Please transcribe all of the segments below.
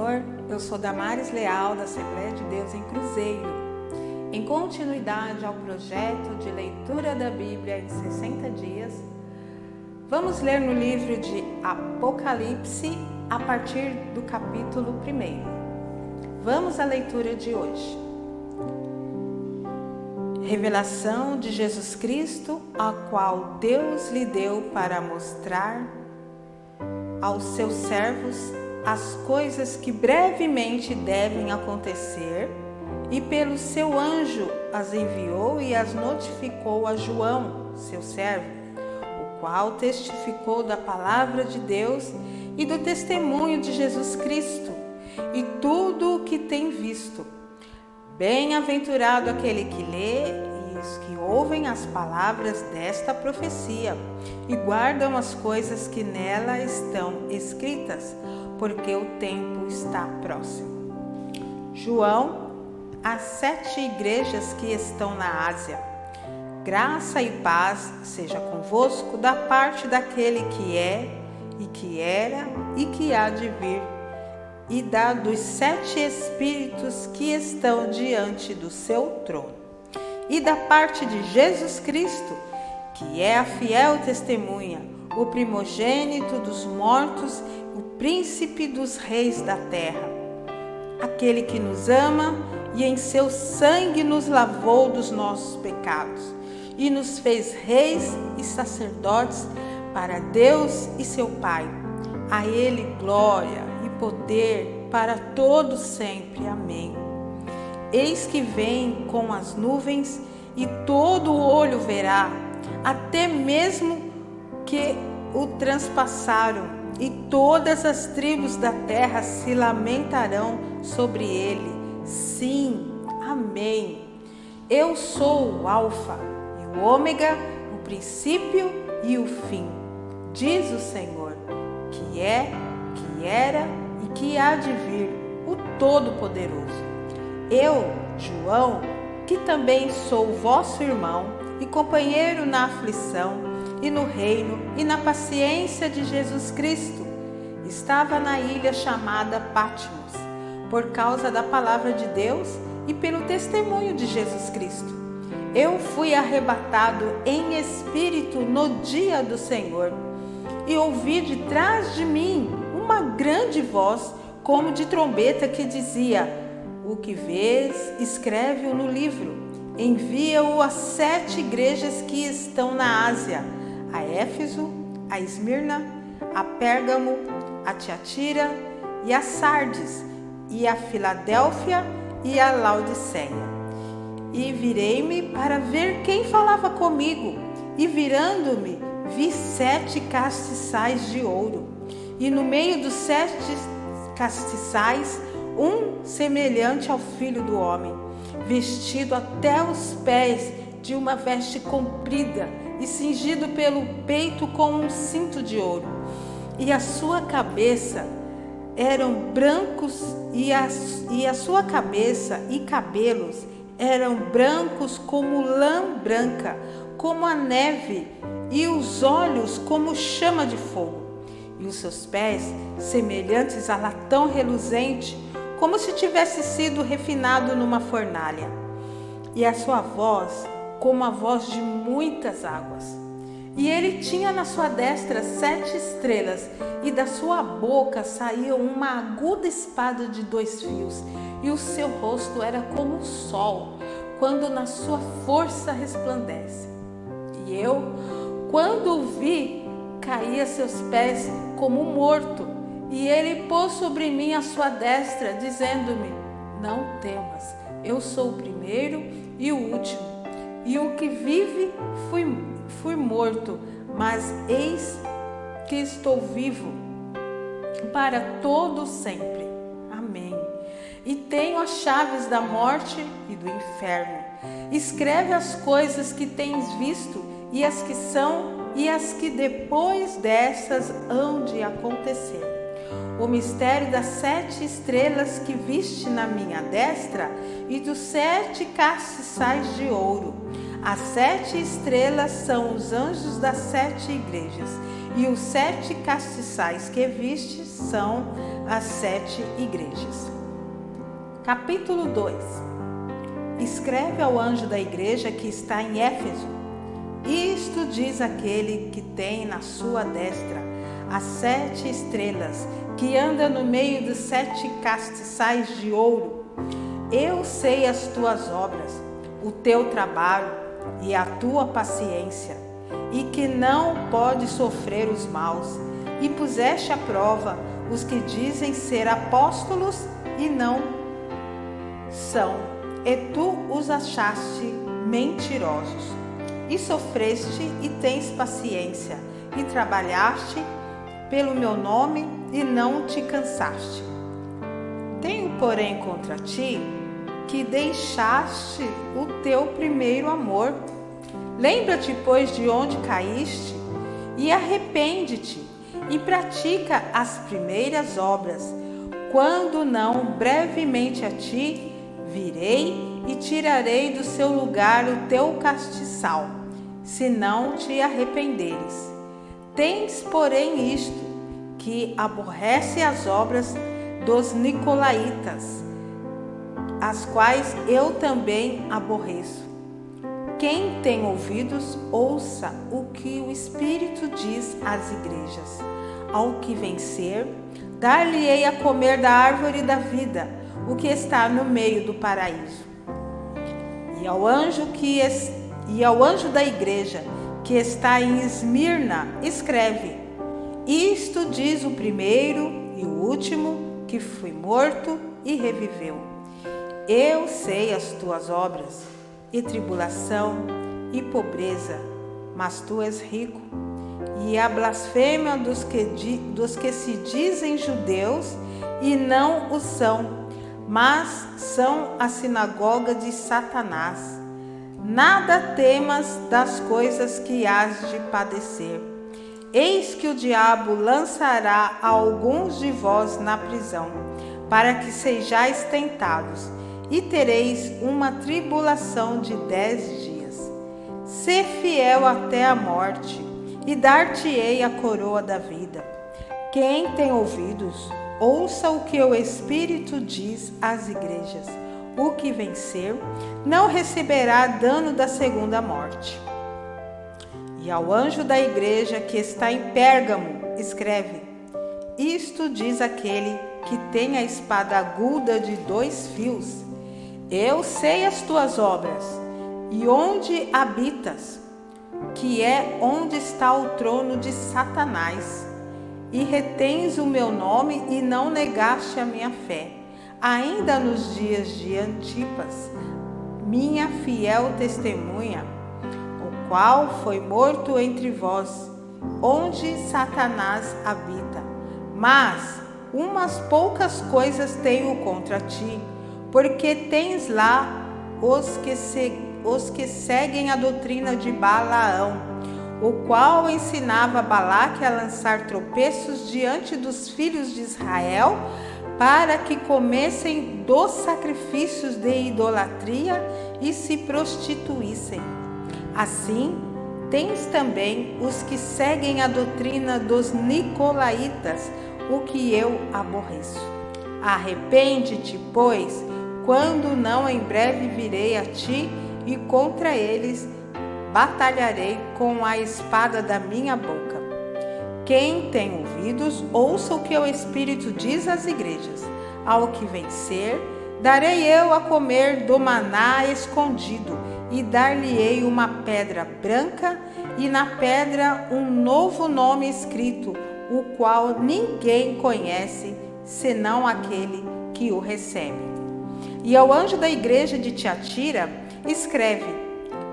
Senhor, eu sou Damares Leal, da Assembleia de Deus em Cruzeiro. Em continuidade ao projeto de leitura da Bíblia em 60 dias, vamos ler no livro de Apocalipse a partir do capítulo 1. Vamos à leitura de hoje. Revelação de Jesus Cristo, a qual Deus lhe deu para mostrar aos seus servos as coisas que brevemente devem acontecer, e pelo seu anjo as enviou e as notificou a João, seu servo, o qual testificou da palavra de Deus e do testemunho de Jesus Cristo, e tudo o que tem visto. Bem-aventurado aquele que lê e os que ouvem as palavras desta profecia e guardam as coisas que nela estão escritas, porque o tempo está próximo. João, às 7 igrejas que estão na Ásia. Graça e paz seja convosco da parte daquele que é, e que era, e que há de vir, e da dos 7 Espíritos que estão diante do seu trono, e da parte de Jesus Cristo, que é a fiel testemunha, o primogênito dos mortos, o príncipe dos reis da terra, aquele que nos ama e em seu sangue nos lavou dos nossos pecados e nos fez reis e sacerdotes para Deus e seu Pai. A ele glória e poder para todos sempre. Amém. Eis que vem com as nuvens e todo olho verá, até mesmo que o transpassaram, e todas as tribos da terra se lamentarão sobre ele. Sim, amém. Eu sou o Alfa e o Ômega, o princípio e o fim, diz o Senhor, que é, que era e que há de vir, o Todo-Poderoso. Eu, João, que também sou vosso irmão e companheiro na aflição e no reino e na paciência de Jesus Cristo, estava na ilha chamada Patmos, por causa da palavra de Deus e pelo testemunho de Jesus Cristo. Eu fui arrebatado em espírito no dia do Senhor, e ouvi de trás de mim uma grande voz, como de trombeta, que dizia: o que vês, escreve-o no livro, envia-o às 7 igrejas que estão na Ásia, a Éfeso, a Esmirna, a Pérgamo, a Tiatira e a Sardes, e a Filadélfia e a Laodiceia. E virei-me para ver quem falava comigo, e virando-me, vi 7 castiçais de ouro, e no meio dos 7 castiçais, um semelhante ao Filho do Homem, vestido até os pés de uma veste comprida e cingido pelo peito com um cinto de ouro. E a sua cabeça eram brancos, e a sua cabeça e cabelos eram brancos como lã branca, como a neve, e os olhos como chama de fogo, e os seus pés semelhantes a latão reluzente, como se tivesse sido refinado numa fornalha, e a sua voz como a voz de muitas águas. E ele tinha na sua destra 7 estrelas, e da sua boca saía uma aguda espada de 2 fios, e o seu rosto era como o sol, quando na sua força resplandece. E eu, quando o vi, caí a seus pés como morto, e ele pôs sobre mim a sua destra, dizendo-me: não temas, eu sou o primeiro e o último, e o que vive fui morto, mas eis que estou vivo para todo sempre. Amém. E tenho as chaves da morte e do inferno. Escreve as coisas que tens visto, e as que são, e as que depois dessas hão de acontecer. O mistério das 7 estrelas que viste na minha destra, e dos 7 castiçais de ouro. As 7 estrelas são os anjos das 7 igrejas, e os 7 castiçais que viste são às 7 igrejas. Capítulo 2. Escreve ao anjo da igreja que está em Éfeso: isto diz aquele que tem na sua destra as 7 estrelas, que anda no meio dos 7 castiçais de ouro. Eu sei as tuas obras, o teu trabalho e a tua paciência, e que não pode sofrer os maus, e puseste à prova os que dizem ser apóstolos e não são, e tu os achaste mentirosos. E sofreste e tens paciência, e trabalhaste pelo meu nome e não te cansaste. Tenho, porém, contra ti que deixaste o teu primeiro amor. Lembra-te, pois, de onde caíste, e arrepende-te, e pratica as primeiras obras. Quando não, brevemente a ti virei e tirarei do seu lugar o teu castiçal, se não te arrependeres. Tens, porém, isto, que aborrece as obras dos nicolaítas, as quais eu também aborreço. Quem tem ouvidos, ouça o que o Espírito diz às igrejas. Ao que vencer, dar-lhe-ei a comer da árvore da vida, o que está no meio do paraíso. E ao anjo da igreja que está em Esmirna, escreve: isto diz o primeiro e o último, que foi morto e reviveu. Eu sei as tuas obras, e tribulação, e pobreza, mas tu és rico, e a blasfêmia dos que se dizem judeus e não o são, mas são a sinagoga de Satanás. Nada temas das coisas que hás de padecer. Eis que o diabo lançará a alguns de vós na prisão, para que sejais tentados, e tereis uma tribulação de 10 dias. Sê fiel até a morte, e dar-te-ei a coroa da vida. Quem tem ouvidos, ouça o que o Espírito diz às igrejas. O que vencer não receberá dano da segunda morte. E ao anjo da igreja que está em Pérgamo, escreve: isto diz aquele que tem a espada aguda de 2 fios. Eu sei as tuas obras, e onde habitas, que é onde está o trono de Satanás. E retens o meu nome e não negaste a minha fé, ainda nos dias de Antipas, minha fiel testemunha, o qual foi morto entre vós, onde Satanás habita. Mas umas poucas coisas tenho contra ti, porque tens lá os que seguem a doutrina de Balaão, o qual ensinava Balaque a lançar tropeços diante dos filhos de Israel, para que comessem dos sacrifícios de idolatria e se prostituíssem. Assim, tens também os que seguem a doutrina dos nicolaítas, o que eu aborreço. Arrepende-te, pois, quando não em breve virei a ti, e contra eles batalharei com a espada da minha boca. Quem tem ouvidos, ouça o que o Espírito diz às igrejas. Ao que vencer, darei eu a comer do maná escondido, e dar-lhe-ei uma pedra branca, e na pedra um novo nome escrito, o qual ninguém conhece, senão aquele que o recebe. E ao anjo da igreja de Tiatira, escreve: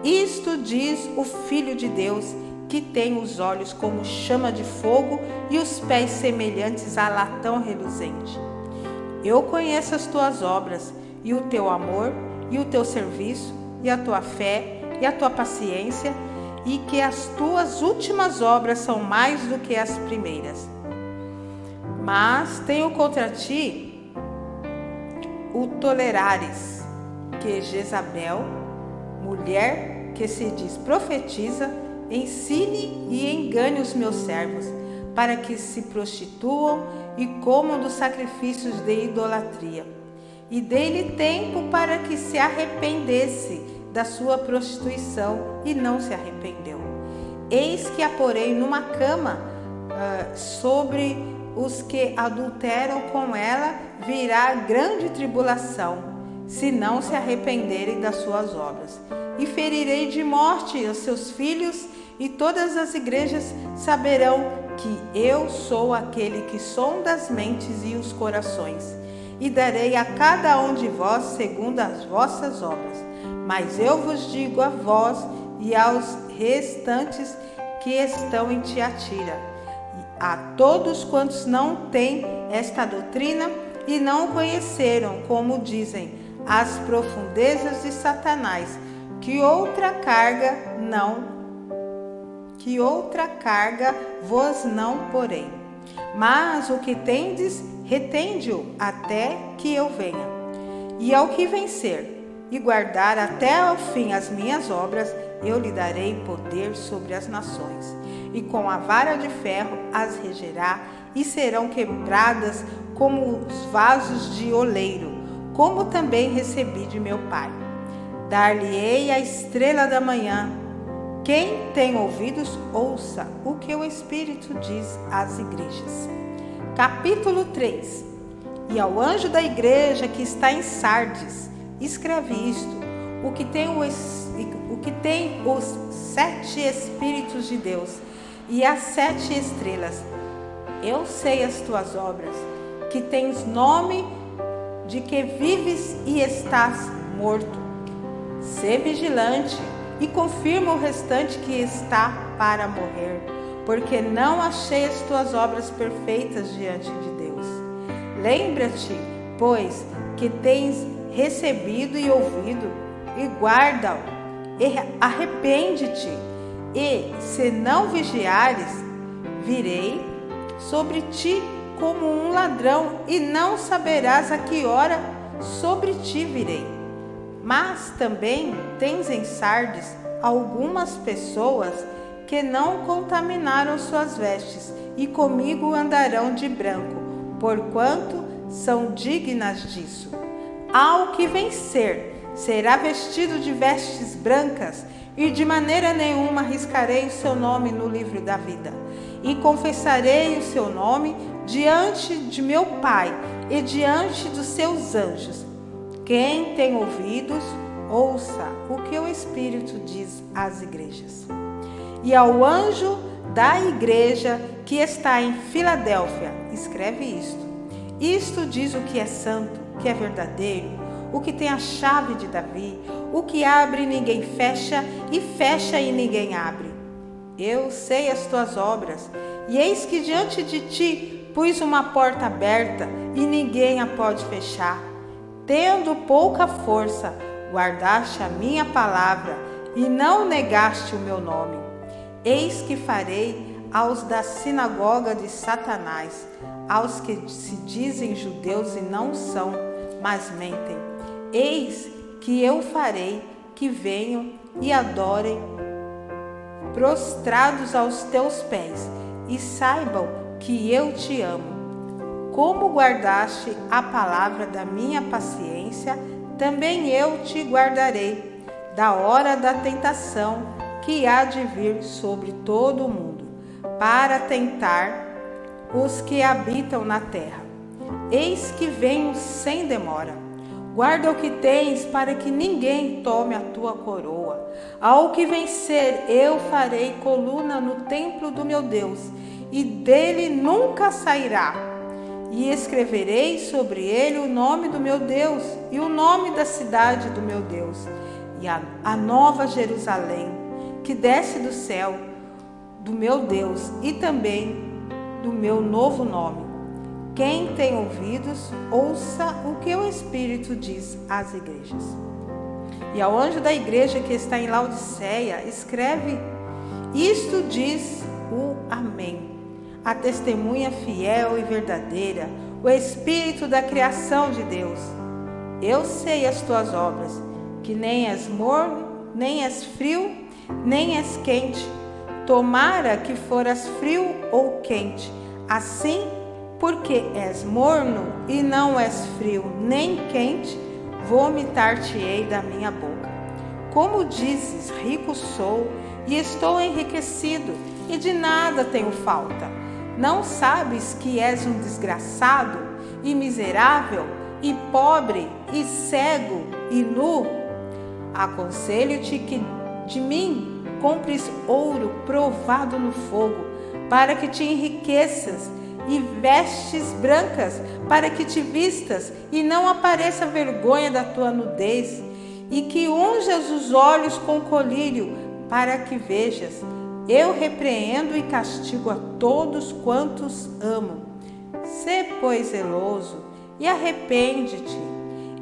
isto diz o Filho de Deus, que tem os olhos como chama de fogo e os pés semelhantes a latão reluzente. Eu conheço as tuas obras, e o teu amor, e o teu serviço, e a tua fé, e a tua paciência, e que as tuas últimas obras são mais do que as primeiras. Mas tenho contra ti o tolerares, que Jezabel, mulher que se diz profetiza, ensine e engane os meus servos, para que se prostituam e comam dos sacrifícios de idolatria. E dei-lhe tempo para que se arrependesse da sua prostituição, e não se arrependeu. Eis que a porei numa cama, sobre os que adulteram com ela virá grande tribulação, se não se arrependerem das suas obras. E ferirei de morte os seus filhos, e todas as igrejas saberão que eu sou aquele que sonda as mentes e os corações, e darei a cada um de vós segundo as vossas obras. Mas eu vos digo a vós e aos restantes que estão em Tiatira, a todos quantos não têm esta doutrina e não conheceram, como dizem, as profundezas de Satanás, que outra carga vos não porei. Mas o que tendes, retende-o até que eu venha. E ao que vencer e guardar até ao fim as minhas obras, eu lhe darei poder sobre as nações, e com a vara de ferro as regerá, e serão quebradas como os vasos de oleiro, como também recebi de meu Pai. Dar-lhe-ei a estrela da manhã. Quem tem ouvidos, ouça o que o Espírito diz às igrejas. Capítulo 3. E ao anjo da igreja que está em Sardes, escreve isto: o que tem os 7 Espíritos de Deus e as 7 estrelas. Eu sei as tuas obras, que tens nome de que vives e estás morto. Sê vigilante e confirma o restante que está para morrer, porque não achei as tuas obras perfeitas diante de Deus. Lembra-te, pois, que tens recebido e ouvido, e guarda-o, e arrepende-te, e se não vigiares, virei sobre ti como um ladrão, e não saberás a que hora sobre ti virei. Mas também tens em Sardes algumas pessoas que não contaminaram suas vestes, e comigo andarão de branco, porquanto são dignas disso. Ao que vencer, será vestido de vestes brancas, e de maneira nenhuma riscarei o seu nome no livro da vida. E confessarei o seu nome diante de meu Pai e diante dos seus anjos. Quem tem ouvidos, ouça o que o Espírito diz às igrejas. E ao anjo da igreja que está em Filadélfia, escreve isto. Isto diz o que é santo, que é verdadeiro, o que tem a chave de Davi, o que abre e ninguém fecha, e fecha e ninguém abre. Eu sei as tuas obras, e eis que diante de ti pus uma porta aberta, e ninguém a pode fechar. Tendo pouca força, guardaste a minha palavra, e não negaste o meu nome. Eis que farei aos da sinagoga de Satanás, aos que se dizem judeus e não são, mas mentem. Eis que eu farei que venham e adorem prostrados aos teus pés, e saibam que eu te amo. Como guardaste a palavra da minha paciência, também eu te guardarei da hora da tentação que há de vir sobre todo o mundo, para tentar os que habitam na terra. Eis que venho sem demora. Guarda o que tens, para que ninguém tome a tua coroa. Ao que vencer, eu farei coluna no templo do meu Deus, e dele nunca sairá. E escreverei sobre ele o nome do meu Deus, e o nome da cidade do meu Deus, e a nova Jerusalém, que desce do céu, do meu Deus, e também do meu novo nome. Quem tem ouvidos, ouça o que o Espírito diz às igrejas. E ao anjo da igreja que está em Laodiceia, escreve: isto diz o Amém, a testemunha fiel e verdadeira, o Espírito da criação de Deus. Eu sei as tuas obras, que nem és morno, nem és frio, nem és quente. Tomara que foras frio ou quente. Assim porque és morno e não és frio nem quente, vomitar-te-ei da minha boca. Como dizes, rico sou e estou enriquecido, e de nada tenho falta. Não sabes que és um desgraçado e miserável, e pobre, e cego, e nu? Aconselho-te que de mim compres ouro provado no fogo, para que te enriqueças, e vestes brancas, para que te vistas, e não apareça vergonha da tua nudez, e que unjas os olhos com colírio, para que vejas. Eu repreendo e castigo a todos quantos amo. Sê, pois, zeloso e arrepende-te.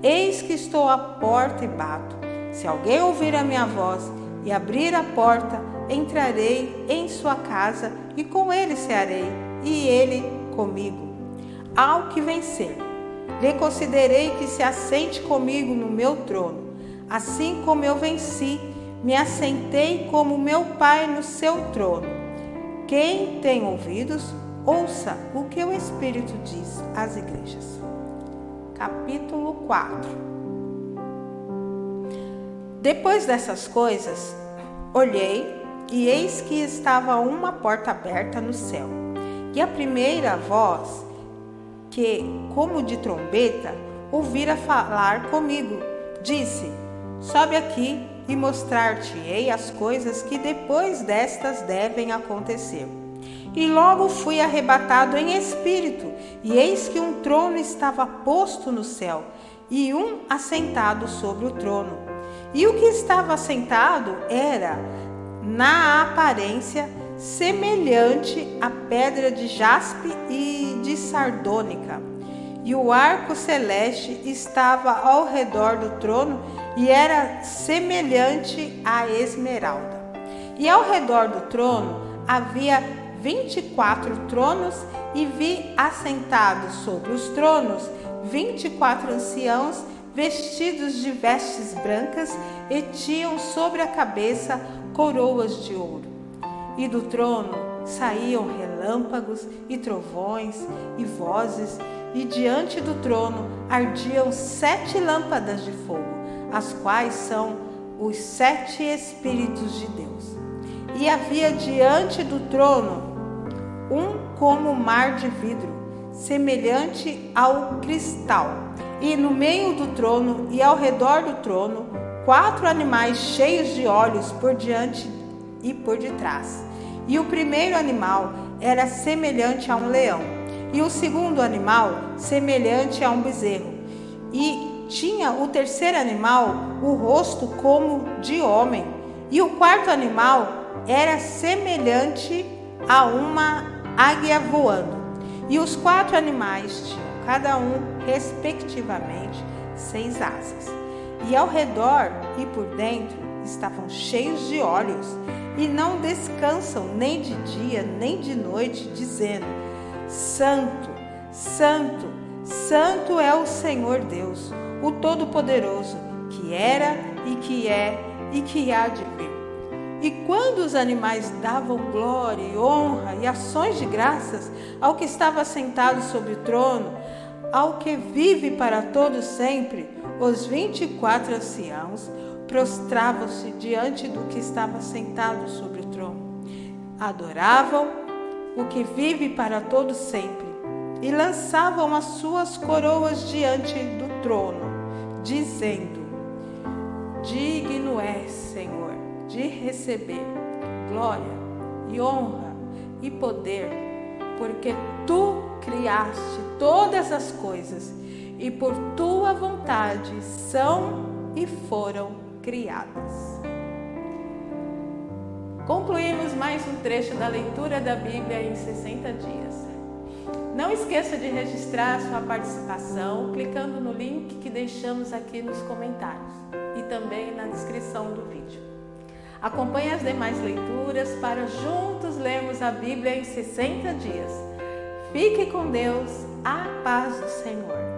Eis que estou à porta e bato. Se alguém ouvir a minha voz e abrir a porta, entrarei em sua casa e com ele cearei, e ele comigo. Ao que vencer, lhe considerei que se assente comigo no meu trono, assim como eu venci, me assentei como meu Pai no seu trono. Quem tem ouvidos, ouça o que o Espírito diz às igrejas. Capítulo 4. Depois dessas coisas, olhei, e eis que estava uma porta aberta no céu. E a primeira voz, que, como de trombeta, ouvira falar comigo, disse: sobe aqui e mostrar-te-ei as coisas que depois destas devem acontecer. E logo fui arrebatado em espírito, e eis que um trono estava posto no céu, e um assentado sobre o trono. E o que estava assentado era, na aparência, semelhante a pedra de jaspe e de sardônica. E o arco celeste estava ao redor do trono e era semelhante à esmeralda. E ao redor do trono havia 24 tronos, e vi assentados sobre os tronos 24 anciãos, vestidos de vestes brancas, e tinham sobre a cabeça coroas de ouro. E do trono saíam relâmpagos e trovões e vozes, e diante do trono ardiam 7 lâmpadas de fogo, as quais são os 7 Espíritos de Deus. E havia diante do trono um como mar de vidro, semelhante ao cristal, e no meio do trono e ao redor do trono 4 animais cheios de olhos por diante e por detrás. E o primeiro animal era semelhante a um leão, e o segundo animal semelhante a um bezerro. E tinha o terceiro animal o rosto como de homem, e o quarto animal era semelhante a uma águia voando. E os 4 animais tinham cada um, respectivamente, 6 asas. E ao redor e por dentro estavam cheios de olhos, e não descansam nem de dia nem de noite, dizendo: Santo, Santo, Santo é o Senhor Deus, o Todo-Poderoso, que era e que é e que há de vir. E quando os animais davam glória e honra e ações de graças ao que estava sentado sobre o trono, ao que vive para todo sempre, os 24 anciãos prostravam-se diante do que estava sentado sobre o trono. Adoravam o que vive para todo sempre e lançavam as suas coroas diante do trono, dizendo: Digno és, Senhor, de receber glória e honra e poder, porque tu criaste todas as coisas e por tua vontade são e foram criadas. Concluímos mais um trecho da leitura da Bíblia em 60 dias. Não esqueça de registrar sua participação clicando no link que deixamos aqui nos comentários e também na descrição do vídeo. Acompanhe as demais leituras para juntos lermos a Bíblia em 60 dias. Fique com Deus, a paz do Senhor.